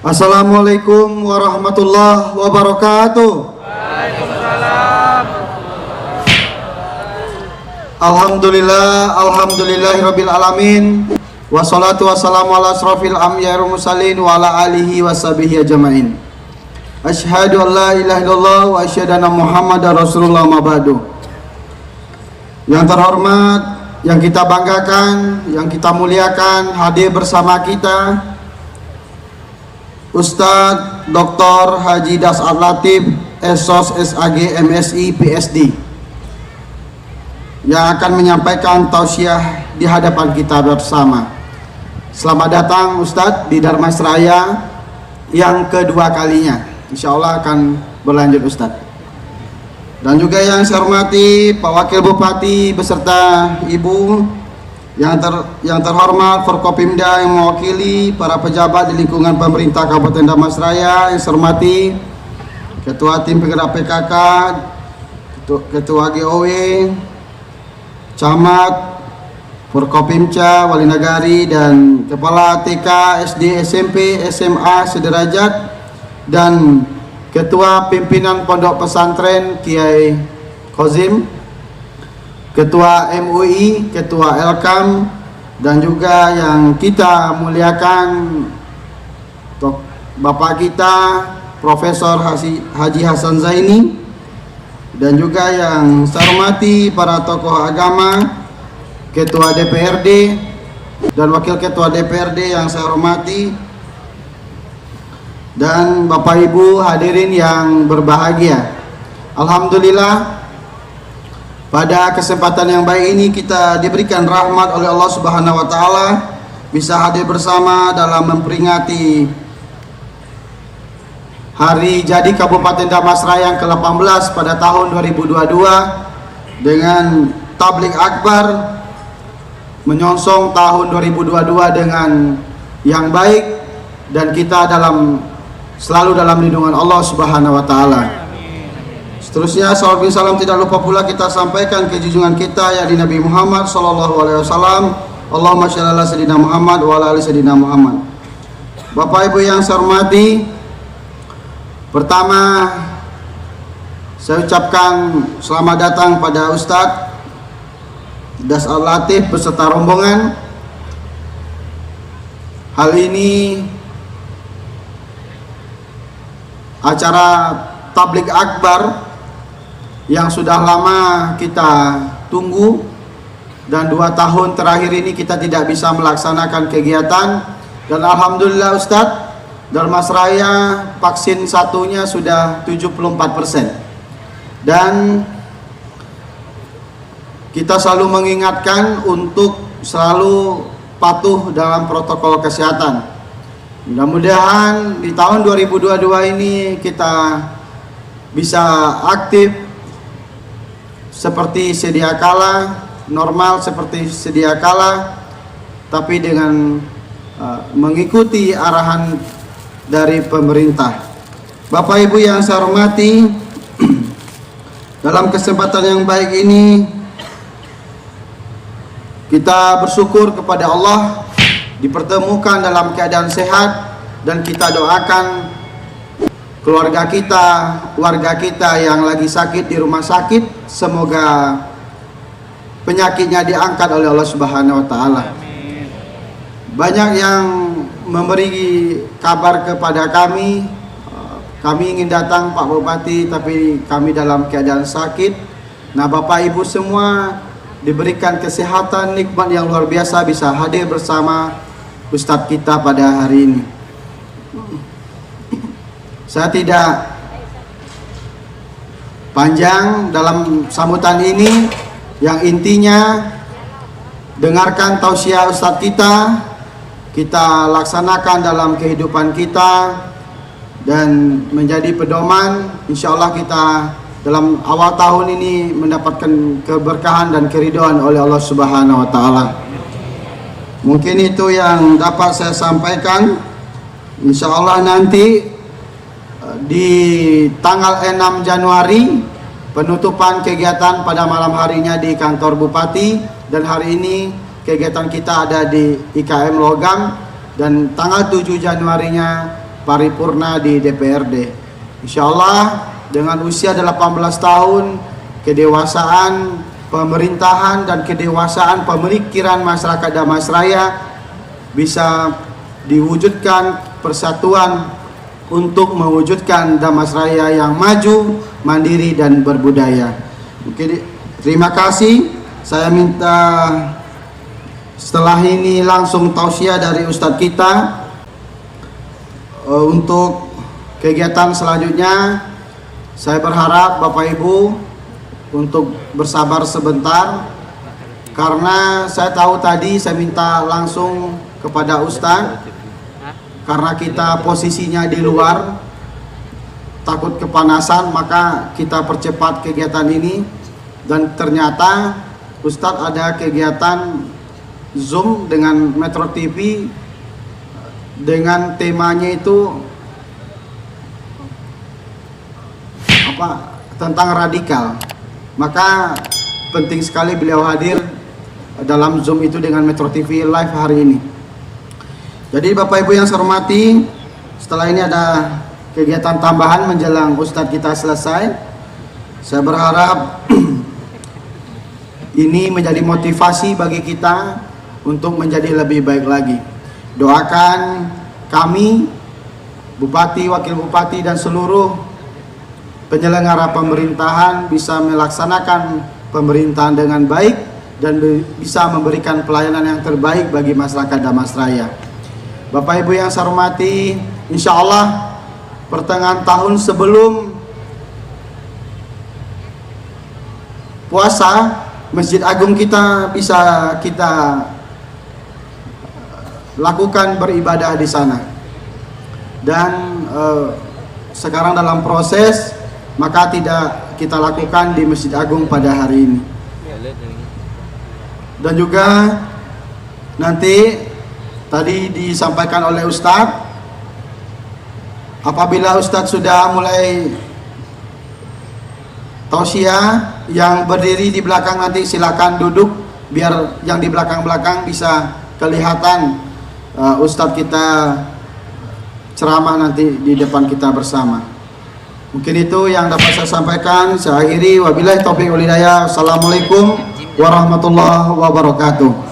Assalamualaikum warahmatullahi wabarakatuh. Waalaikumsalam. Alhamdulillahirabbil alamin. Wassalatu wassalamu ala asrofil anbiya'i wal mursalin wa ala alihi washabihi ajmain. Asyhadu an la ilaha illallah wa asyhadu anna Muhammadar Rasulullah ma ba'du. Yang terhormat, yang kita banggakan, yang kita muliakan, hadir bersama kita Ustadz Dr. Haji Das'ad Latif, SOS, SAG, MSI, PSD, yang akan menyampaikan tausiah di hadapan kita bersama. Selamat datang Ustadz di Darmasraya yang kedua kalinya. Insya Allah akan berlanjut Ustadz. Dan juga yang saya hormati Pak Wakil Bupati beserta Ibu, yang terhormat Forkopimda yang mewakili para pejabat di lingkungan pemerintah Kabupaten Darmasraya, yang saya hormati Ketua Tim Penggerak PKK, Ketua GOW, Camat, Forkopimca, Wali Nagari, dan Kepala TK, SD, SMP, SMA sederajat, dan Ketua Pimpinan Pondok Pesantren Kiai Kozim, Ketua MUI, Ketua Elkam, dan juga yang kita muliakan Bapak kita Profesor Haji Hasan Zaini, dan juga yang saya hormati para tokoh agama, Ketua DPRD dan Wakil Ketua DPRD yang saya hormati, dan Bapak Ibu hadirin yang berbahagia. Alhamdulillah, pada kesempatan yang baik ini kita diberikan rahmat oleh Allah Subhanahu wa taala bisa hadir bersama dalam memperingati Hari Jadi Kabupaten Darmasraya yang ke-18 pada tahun 2022 dengan tablik akbar, menyongsong tahun 2022 dengan yang baik, dan kita selalu dalam lindungan Allah Subhanahu wa taala. Seterusnya salawat dan salam tidak lupa pula kita sampaikan ke junjungan kita yakni Nabi Muhammad sallallahu alaihi wasallam. Allahumma shalli ala sayyidina Muhammad wa ala ali sayyidina Muhammad. Bapak Ibu yang saya hormati, pertama saya ucapkan selamat datang pada Ustadz Das'ad Latif beserta rombongan. Hal ini acara tablik akbar yang sudah lama kita tunggu, dan 2 tahun terakhir ini kita tidak bisa melaksanakan kegiatan, dan alhamdulillah Ustadz, Darmasraya vaksin satunya sudah 74%, dan kita selalu mengingatkan untuk selalu patuh dalam protokol kesehatan. Mudah-mudahan di tahun 2022 ini kita bisa aktif seperti sedia kala, normal seperti sedia kala, tapi dengan mengikuti arahan dari pemerintah. Bapak Ibu yang saya hormati, dalam kesempatan yang baik ini kita bersyukur kepada Allah dipertemukan dalam keadaan sehat, dan kita doakan keluarga kita, warga kita yang lagi sakit di rumah sakit, semoga penyakitnya diangkat oleh Allah Subhanahu wa taala. Banyak yang memberi kabar kepada kami ingin datang Pak Bupati, tapi kami dalam keadaan sakit. Nah, Bapak Ibu semua diberikan kesehatan nikmat yang luar biasa bisa hadir bersama Ustadz kita pada hari ini. Saya tidak panjang dalam sambutan ini, yang intinya dengarkan tausiah Ustadz kita laksanakan dalam kehidupan kita dan menjadi pedoman. Insya Allah kita dalam awal tahun ini mendapatkan keberkahan dan keridhaan oleh Allah Subhanahu wa taala. Mungkin itu yang dapat saya sampaikan. Insya Allah nanti di tanggal 6 Januari penutupan kegiatan pada malam harinya di kantor Bupati, dan hari ini kegiatan kita ada di IKM Logam, dan tanggal 7 Januarinya paripurna di DPRD. Insyaallah dengan usia 18 tahun, kedewasaan pemerintahan dan kedewasaan pemikiran masyarakat Damasraya bisa diwujudkan persatuan untuk mewujudkan Damasraya yang maju, mandiri dan berbudaya. Oke, terima kasih. Saya minta setelah ini langsung tausiah dari Ustadz kita. Untuk kegiatan selanjutnya, saya berharap Bapak Ibu untuk bersabar sebentar, karena saya tahu tadi saya minta langsung kepada Ustadz, karena kita posisinya di luar takut kepanasan, maka kita percepat kegiatan ini. Dan ternyata Ustadz ada kegiatan Zoom dengan Metro TV dengan temanya itu tentang radikal. Maka penting sekali beliau hadir dalam Zoom itu dengan Metro TV live hari ini. Jadi Bapak Ibu yang saya hormati, setelah ini ada kegiatan tambahan menjelang Ustadz kita selesai. Saya berharap ini menjadi motivasi bagi kita untuk menjadi lebih baik lagi. Doakan kami, Bupati, Wakil Bupati dan seluruh penyelenggara pemerintahan bisa melaksanakan pemerintahan dengan baik dan bisa memberikan pelayanan yang terbaik bagi masyarakat Damasraya. Bapak Ibu yang saya hormati, insya Allah pertengahan tahun sebelum puasa, Masjid Agung kita bisa kita lakukan beribadah di sana. Dan sekarang dalam proses, maka tidak kita lakukan di Masjid Agung pada hari ini. Dan juga nanti tadi disampaikan oleh Ustadz, apabila Ustadz sudah mulai tausiah, yang berdiri di belakang nanti silakan duduk biar yang di belakang-belakang bisa kelihatan Ustadz kita ceramah nanti di depan kita bersama. Mungkin itu yang dapat saya sampaikan. Saya akhiri, wabillahi taufiq wal hidayah. Assalamualaikum warahmatullahi wabarakatuh.